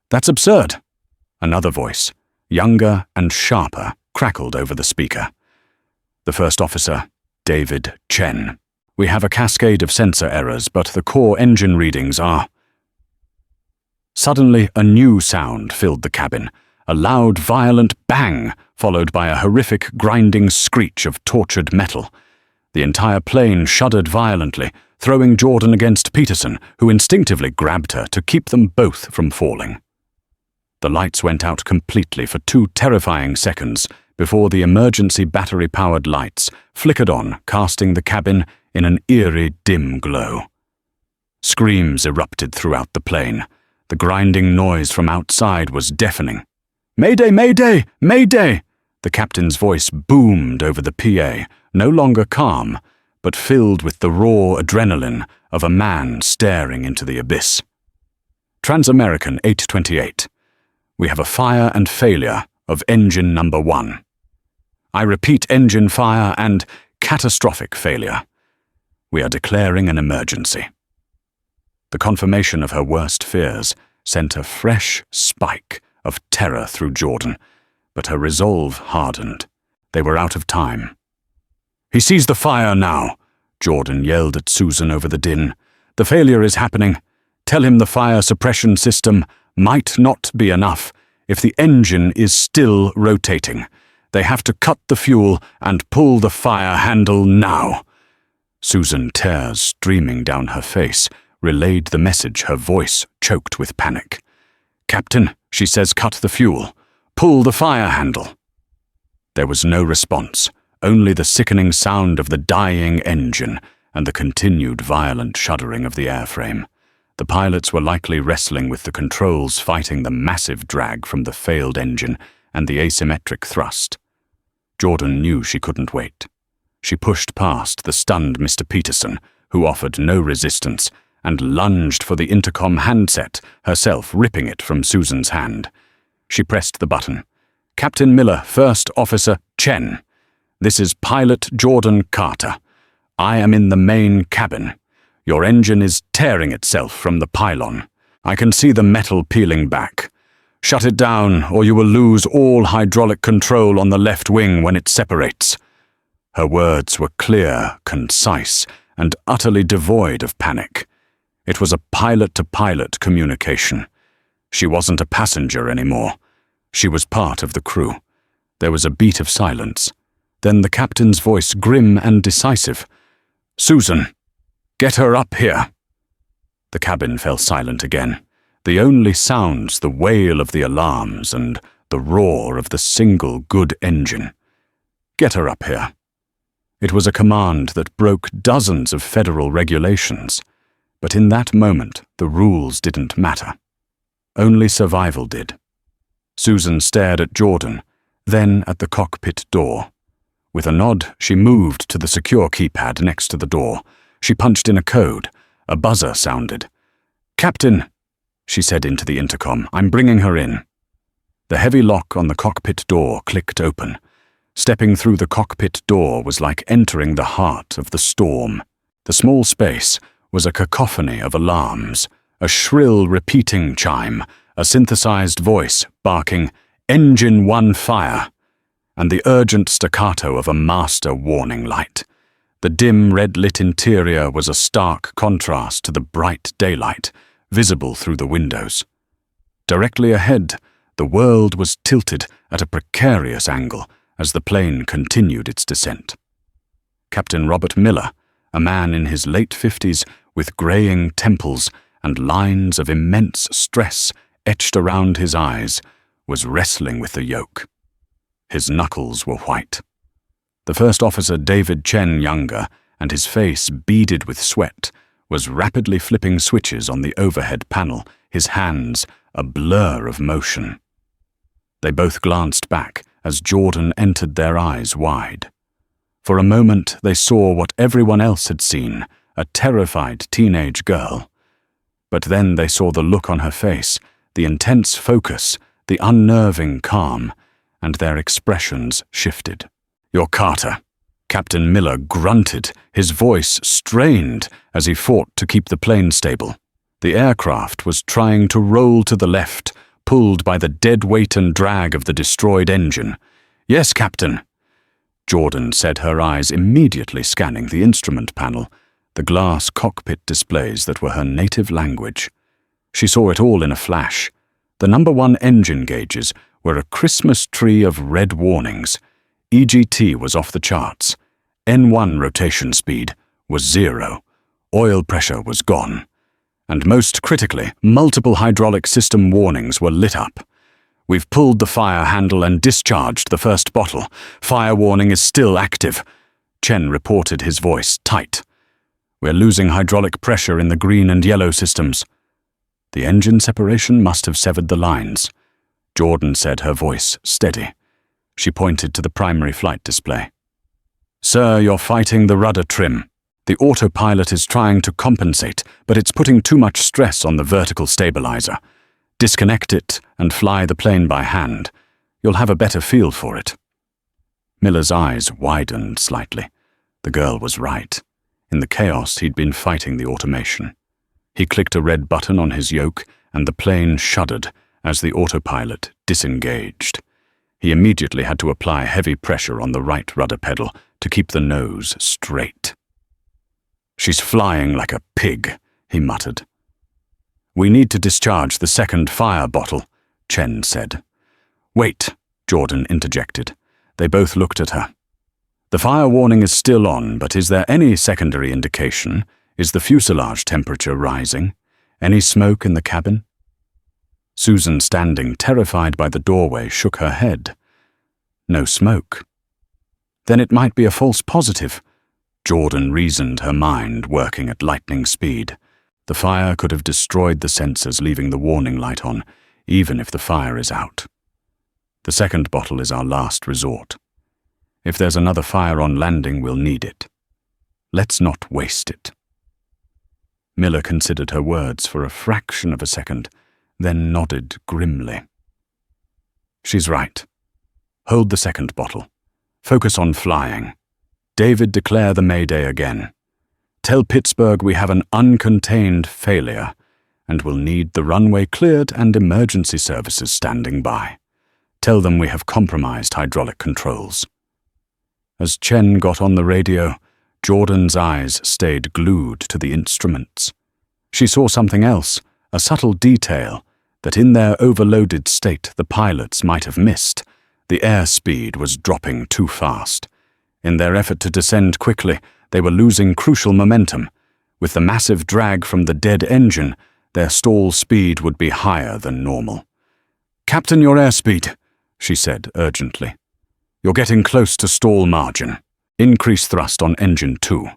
"That's absurd," another voice, younger and sharper, crackled over the speaker. The first officer, David Chen. We have a cascade of sensor errors, but the core engine readings are... Suddenly, a new sound filled the cabin, a loud, violent bang, followed by a horrific, grinding screech of tortured metal. The entire plane shuddered violently, throwing Jordan against Peterson, who instinctively grabbed her to keep them both from falling. The lights went out completely for 2 terrifying seconds before the emergency battery-powered lights flickered on, casting the cabin in an eerie, dim glow. Screams erupted throughout the plane. The grinding noise from outside was deafening. "Mayday! Mayday! Mayday!" The captain's voice boomed over the PA, no longer calm, but filled with the raw adrenaline of a man staring into the abyss. Transamerican 828. We have a fire and failure of engine number 1. I repeat, engine fire and catastrophic failure. We are declaring an emergency. The confirmation of her worst fears sent a fresh spike of terror through Jordan, but her resolve hardened. They were out of time. "He sees the fire now," Jordan yelled at Susan over the din. "The failure is happening. Tell him the fire suppression system might not be enough if the engine is still rotating. They have to cut the fuel and pull the fire handle now." Susan, tears streaming down her face, relayed the message, her voice choked with panic. "Captain," she says, "cut the fuel. Pull the fire handle." There was no response, only the sickening sound of the dying engine and the continued violent shuddering of the airframe. The pilots were likely wrestling with the controls, fighting the massive drag from the failed engine and the asymmetric thrust. Jordan knew she couldn't wait. She pushed past the stunned Mr. Peterson, who offered no resistance, and lunged for the intercom handset, herself ripping it from Susan's hand. She pressed the button. "Captain Miller, First Officer Chen. This is Pilot Jordan Carter. I am in the main cabin. Your engine is tearing itself from the pylon. I can see the metal peeling back. Shut it down, or you will lose all hydraulic control on the left wing when it separates." Her words were clear, concise, and utterly devoid of panic. It was a pilot-to-pilot communication. She wasn't a passenger anymore. She was part of the crew. There was a beat of silence. Then the captain's voice, grim and decisive. "Susan, get her up here." The cabin fell silent again. The only sounds, the wail of the alarms and the roar of the single good engine. "Get her up here." It was a command that broke dozens of federal regulations. But in that moment, the rules didn't matter. Only survival did. Susan stared at Jordan, then at the cockpit door. With a nod, she moved to the secure keypad next to the door. She punched in a code. A buzzer sounded. "Captain," she said into the intercom, "I'm bringing her in." The heavy lock on the cockpit door clicked open. Stepping through the cockpit door was like entering the heart of the storm. The small space was a cacophony of alarms, a shrill repeating chime, a synthesized voice barking, "Engine 1 fire," and the urgent staccato of a master warning light. The dim red-lit interior was a stark contrast to the bright daylight, visible through the windows. Directly ahead, the world was tilted at a precarious angle as the plane continued its descent. Captain Robert Miller, a man in his late 50s with graying temples and lines of immense stress etched around his eyes, was wrestling with the yoke. His knuckles were white. The first officer, David Chen Younger, and his face beaded with sweat, was rapidly flipping switches on the overhead panel, his hands a blur of motion. They both glanced back as Jordan entered, their eyes wide. For a moment they saw what everyone else had seen, a terrified teenage girl. But then they saw the look on her face, the intense focus, the unnerving calm, and their expressions shifted. "You're Carter," Captain Miller grunted, his voice strained as he fought to keep the plane stable. The aircraft was trying to roll to the left, pulled by the dead weight and drag of the destroyed engine. "Yes, Captain," Jordan said, her eyes immediately scanning the instrument panel, the glass cockpit displays that were her native language. She saw it all in a flash. The number 1 engine gauges were a Christmas tree of red warnings. EGT was off the charts. N1 rotation speed was 0. Oil pressure was gone. And most critically, multiple hydraulic system warnings were lit up. "We've pulled the fire handle and discharged the first bottle. Fire warning is still active," Chen reported, his voice tight. "We're losing hydraulic pressure in the green and yellow systems." The engine separation must have severed the lines. Jordan said, her voice steady. She pointed to the primary flight display. "Sir, you're fighting the rudder trim. The autopilot is trying to compensate, but it's putting too much stress on the vertical stabilizer. Disconnect it and fly the plane by hand. You'll have a better feel for it." Miller's eyes widened slightly. The girl was right. In the chaos, he'd been fighting the automation. He clicked a red button on his yoke, and the plane shuddered as the autopilot disengaged. He immediately had to apply heavy pressure on the right rudder pedal to keep the nose straight. "She's flying like a pig," he muttered. "We need to discharge the second fire bottle," Chen said. "Wait," Jordan interjected. They both looked at her. "The fire warning is still on, but is there any secondary indication? Is the fuselage temperature rising? Any smoke in the cabin?" Susan, standing terrified by the doorway, shook her head. "No smoke." "Then it might be a false positive," Jordan reasoned, her mind working at lightning speed. The fire could have destroyed the sensors, leaving the warning light on, even if the fire is out. The second bottle is our last resort. If there's another fire on landing, we'll need it. Let's not waste it. Miller considered her words for a fraction of a second, then nodded grimly. "She's right. Hold the second bottle. Focus on flying. David, declare the Mayday again. Tell Pittsburgh we have an uncontained failure, and will need the runway cleared and emergency services standing by. Tell them we have compromised hydraulic controls." As Chen got on the radio, Jordan's eyes stayed glued to the instruments. She saw something else, a subtle detail that in their overloaded state the pilots might have missed. The airspeed was dropping too fast. In their effort to descend quickly, they were losing crucial momentum. With the massive drag from the dead engine, their stall speed would be higher than normal. "Captain, your airspeed," she said urgently. "You're getting close to stall margin. Increase thrust on engine 2.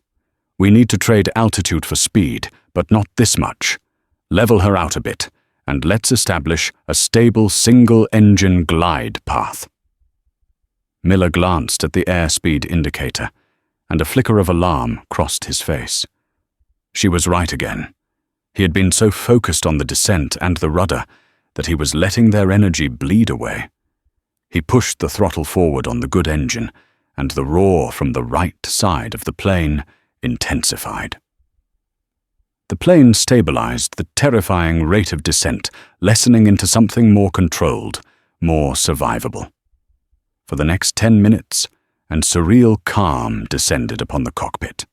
We need to trade altitude for speed, but not this much. Level her out a bit, and let's establish a stable single-engine glide path." Miller glanced at the airspeed indicator, and a flicker of alarm crossed his face. She was right again. He had been so focused on the descent and the rudder that he was letting their energy bleed away. He pushed the throttle forward on the good engine, and the roar from the right side of the plane intensified. The plane stabilized, the terrifying rate of descent lessening into something more controlled, more survivable. For the next 10 minutes, and surreal calm descended upon the cockpit.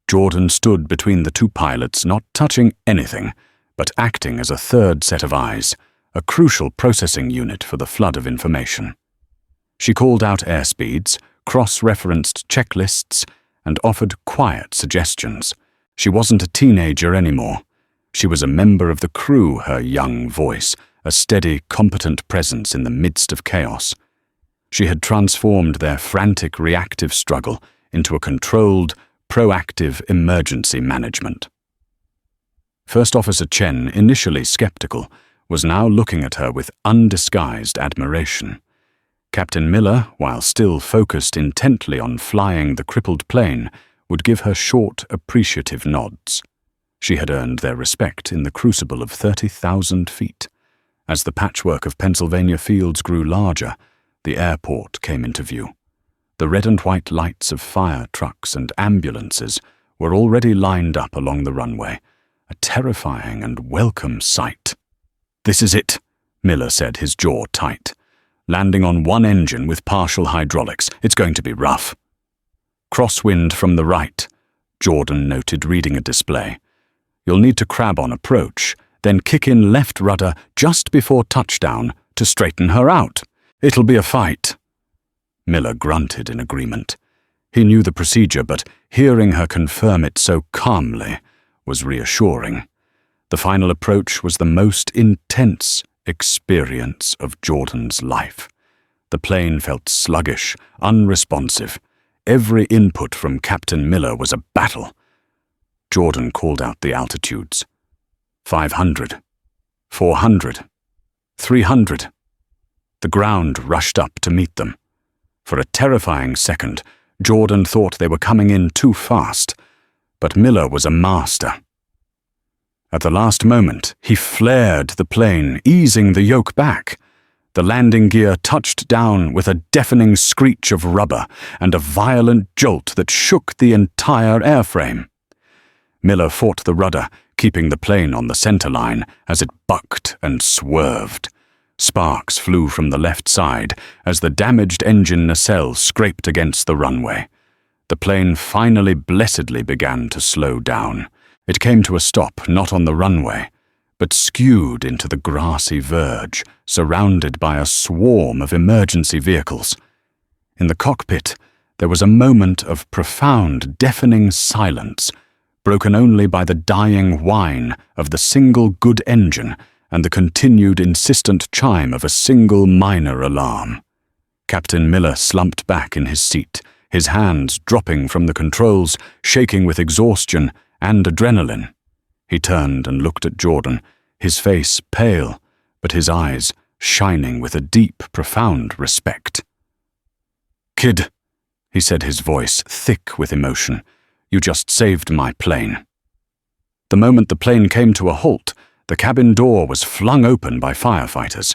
Jordan stood between the two pilots, not touching anything, but acting as a third set of eyes, a crucial processing unit for the flood of information. She called out airspeeds, cross-referenced checklists, and offered quiet suggestions. She wasn't a teenager anymore. She was a member of the crew, her young voice, a steady, competent presence in the midst of chaos. She had transformed their frantic, reactive struggle into a controlled, proactive emergency management. First Officer Chen, initially skeptical, was now looking at her with undisguised admiration. Captain Miller, while still focused intently on flying the crippled plane, would give her short, appreciative nods. She had earned their respect in the crucible of 30,000 feet. As the patchwork of Pennsylvania fields grew larger, the airport came into view. The red and white lights of fire trucks and ambulances were already lined up along the runway, a terrifying and welcome sight. "This is it," Miller said, his jaw tight. landing on one engine with partial hydraulics. It's going to be rough. Crosswind from the right, Jordan noted, reading a display. You'll need to crab on approach, then kick in left rudder just before touchdown to straighten her out. It'll be a fight. Miller grunted in agreement. He knew the procedure, but hearing her confirm it so calmly was reassuring. The final approach was the most intense experience of Jordan's life. The plane felt sluggish, unresponsive. Every input from Captain Miller was a battle. Jordan called out the altitudes. 500, 400, 300. The ground rushed up to meet them. For a terrifying second, Jordan thought they were coming in too fast, but Miller was a master. At the last moment, he flared the plane, easing the yoke back. The landing gear touched down with a deafening screech of rubber and a violent jolt that shook the entire airframe. Miller fought the rudder, keeping the plane on the center line as it bucked and swerved. Sparks flew from the left side as the damaged engine nacelle scraped against the runway. The plane finally blessedly began to slow down. It came to a stop not on the runway, but skewed into the grassy verge, surrounded by a swarm of emergency vehicles. In the cockpit, there was a moment of profound, deafening silence, broken only by the dying whine of the single good engine and the continued insistent chime of a single minor alarm. Captain Miller slumped back in his seat, his hands dropping from the controls, shaking with exhaustion and adrenaline. He turned and looked at Jordan, his face pale, but his eyes shining with a deep, profound respect. "Kid," he said, his voice thick with emotion, "you just saved my plane." The moment the plane came to a halt, the cabin door was flung open by firefighters.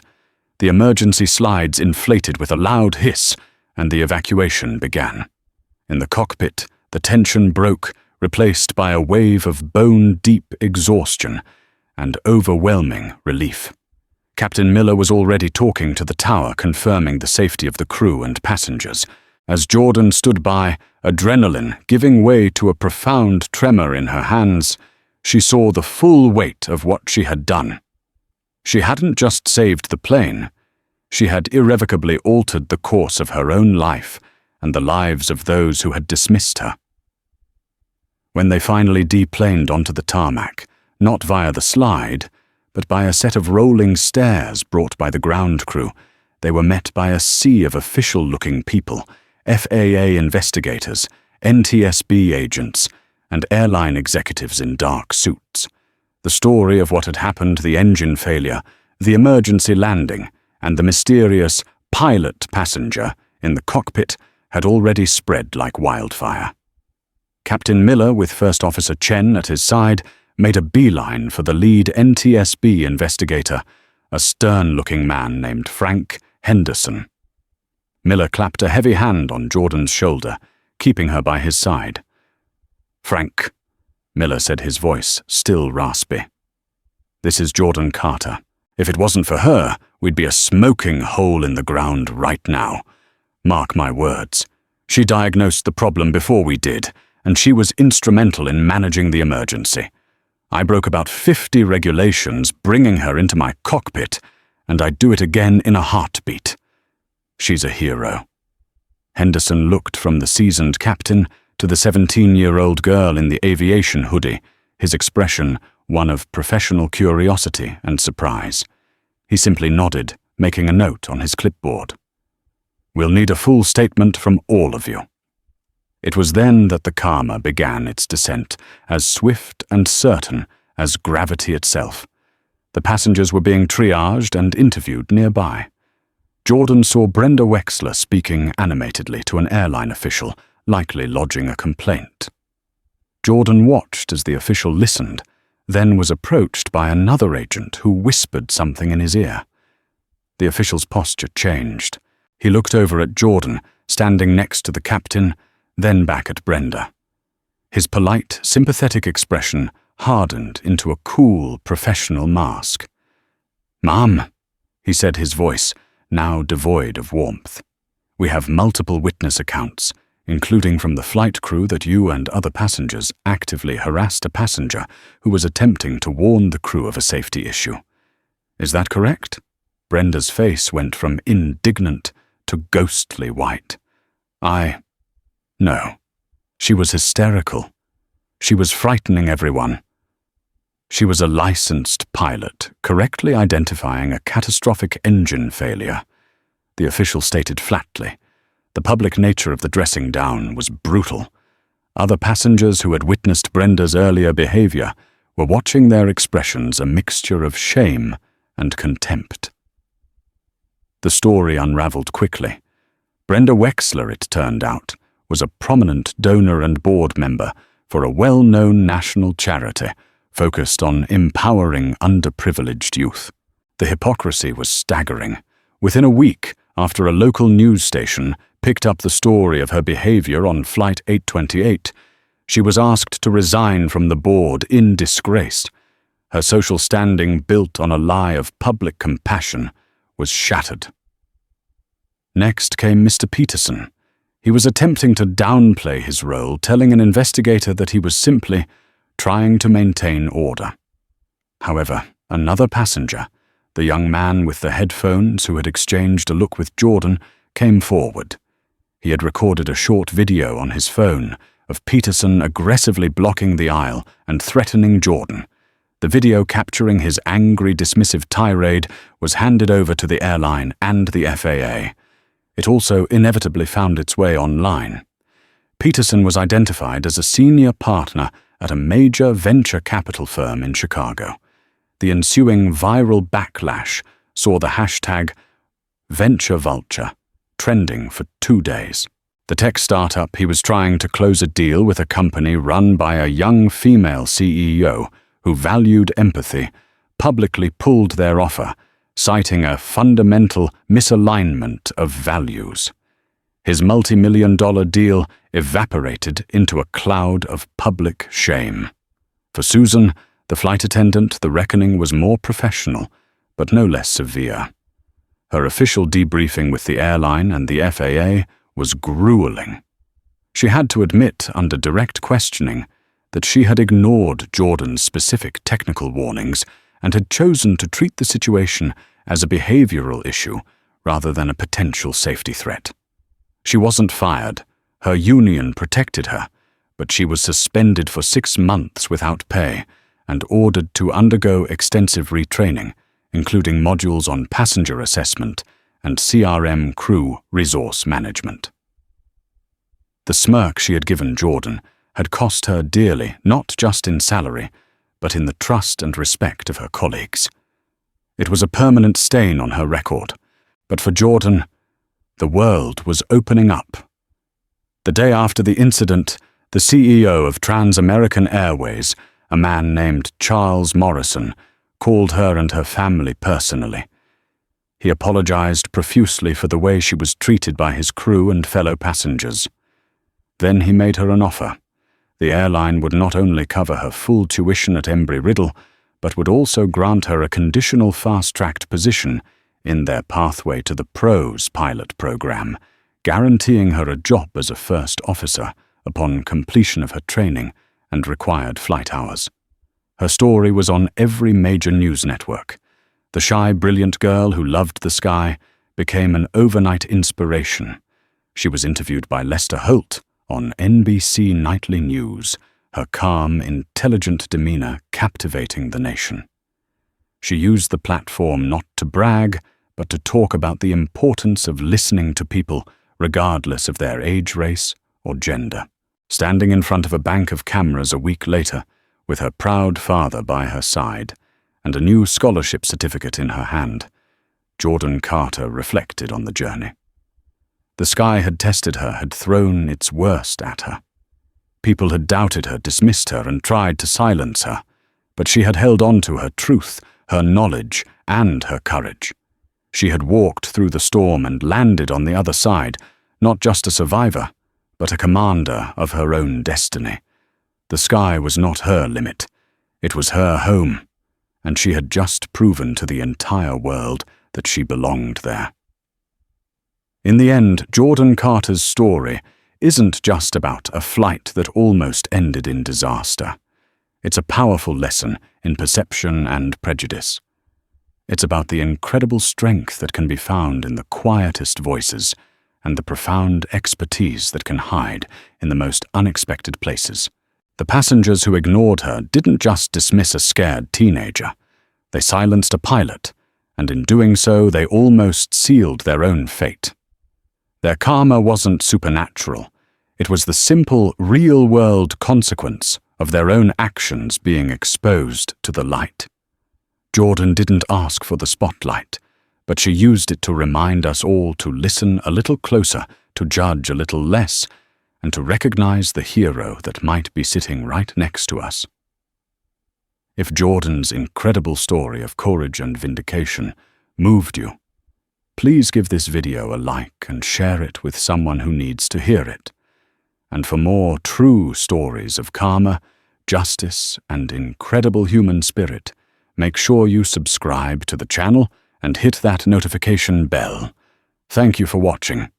The emergency slides inflated with a loud hiss, and the evacuation began. In the cockpit, the tension broke, replaced by a wave of bone-deep exhaustion and overwhelming relief. Captain Miller was already talking to the tower, confirming the safety of the crew and passengers. As Jordan stood by, adrenaline giving way to a profound tremor in her hands, she saw the full weight of what she had done. She hadn't just saved the plane, she had irrevocably altered the course of her own life and the lives of those who had dismissed her. When they finally deplaned onto the tarmac, not via the slide, but by a set of rolling stairs brought by the ground crew, they were met by a sea of official-looking people, FAA investigators, NTSB agents, and airline executives in dark suits. The story of what had happened, the engine failure, the emergency landing, and the mysterious pilot passenger in the cockpit had already spread like wildfire. Captain Miller, with First Officer Chen at his side, made a beeline for the lead NTSB investigator, a stern-looking man named Frank Henderson. Miller clapped a heavy hand on Jordan's shoulder, keeping her by his side. "Frank," Miller said, his voice still raspy. "This is Jordan Carter. If it wasn't for her, we'd be a smoking hole in the ground right now. Mark my words. She diagnosed the problem before we did, and she was instrumental in managing the emergency. I broke about 50 regulations bringing her into my cockpit, and I'd do it again in a heartbeat. She's a hero." Henderson looked from the seasoned captain to the 17-year-old girl in the aviation hoodie, his expression one of professional curiosity and surprise. He simply nodded, making a note on his clipboard. "We'll need a full statement from all of you." It was then that the karma began its descent, as swift and certain as gravity itself. The passengers were being triaged and interviewed nearby. Jordan saw Brenda Wexler speaking animatedly to an airline official, likely lodging a complaint. Jordan watched as the official listened, then was approached by another agent who whispered something in his ear. The official's posture changed. He looked over at Jordan, standing next to the captain, then back at Brenda. His polite, sympathetic expression hardened into a cool, professional mask. "Ma'am," he said, his voice now devoid of warmth. We have multiple witness accounts, including from the flight crew, that you and other passengers actively harassed a passenger who was attempting to warn the crew of a safety issue. Is that correct? Brenda's face went from indignant to ghostly white. No. She was hysterical. She was frightening everyone. She was a licensed pilot, correctly identifying a catastrophic engine failure. The official stated flatly. The public nature of the dressing down was brutal. Other passengers who had witnessed Brenda's earlier behavior were watching their expressions a mixture of shame and contempt. The story unraveled quickly. Brenda Wexler, it turned out, was a prominent donor and board member for a well-known national charity focused on empowering underprivileged youth. The hypocrisy was staggering. Within a week, after a local news station picked up the story of her behavior on Flight 828, she was asked to resign from the board in disgrace. Her social standing, built on a lie of public compassion, was shattered. Next came Mr. Peterson. He was attempting to downplay his role, telling an investigator that he was simply trying to maintain order. However, another passenger, the young man with the headphones who had exchanged a look with Jordan, came forward. He had recorded a short video on his phone of Peterson aggressively blocking the aisle and threatening Jordan. The video capturing his angry, dismissive tirade was handed over to the airline and the FAA. It also inevitably found its way online. Peterson was identified as a senior partner at a major venture capital firm in Chicago. The ensuing viral backlash saw the hashtag #VentureVulture trending for 2 days. The tech startup he was trying to close a deal with a company run by a young female CEO who valued empathy publicly pulled their offer, citing a fundamental misalignment of values. His multi-million-dollar deal evaporated into a cloud of public shame. For Susan, the flight attendant, the reckoning was more professional, but no less severe. Her official debriefing with the airline and the FAA was grueling. She had to admit, under direct questioning, that she had ignored Jordan's specific technical warnings and had chosen to treat the situation as a behavioral issue rather than a potential safety threat. She wasn't fired. Her union protected her, but she was suspended for 6 months without pay and ordered to undergo extensive retraining, including modules on passenger assessment and CRM crew resource management. The smirk she had given Jordan had cost her dearly, not just in salary, but in the trust and respect of her colleagues. It was a permanent stain on her record, but for Jordan, the world was opening up. The day after the incident, the CEO of Trans-American Airways, a man named Charles Morrison, called her and her family personally. He apologized profusely for the way she was treated by his crew and fellow passengers. Then he made her an offer. The airline would not only cover her full tuition at Embry-Riddle, but would also grant her a conditional fast-tracked position in their pathway to the PROS pilot program, guaranteeing her a job as a first officer upon completion of her training and required flight hours. Her story was on every major news network. The shy, brilliant girl who loved the sky became an overnight inspiration. She was interviewed by Lester Holt on NBC Nightly News, her calm, intelligent demeanor captivating the nation. She used the platform not to brag, but to talk about the importance of listening to people regardless of their age, race, or gender. Standing in front of a bank of cameras a week later, with her proud father by her side, and a new scholarship certificate in her hand, Jordan Carter reflected on the journey. The sky had tested her, had thrown its worst at her. People had doubted her, dismissed her, and tried to silence her, but she had held on to her truth, her knowledge, and her courage. She had walked through the storm and landed on the other side, not just a survivor, but a commander of her own destiny. The sky was not her limit. It was her home, and she had just proven to the entire world that she belonged there. In the end, Jordan Carter's story isn't just about a flight that almost ended in disaster. It's a powerful lesson in perception and prejudice. It's about the incredible strength that can be found in the quietest voices and the profound expertise that can hide in the most unexpected places. The passengers who ignored her didn't just dismiss a scared teenager. They silenced a pilot, and in doing so, they almost sealed their own fate. Their karma wasn't supernatural. It was the simple, real-world consequence of their own actions being exposed to the light. Jordan didn't ask for the spotlight, but she used it to remind us all to listen a little closer, to judge a little less, and to recognize the hero that might be sitting right next to us. If Jordan's incredible story of courage and vindication moved you, please give this video a like and share it with someone who needs to hear it. And for more true stories of karma, justice, and incredible human spirit, make sure you subscribe to the channel and hit that notification bell. Thank you for watching.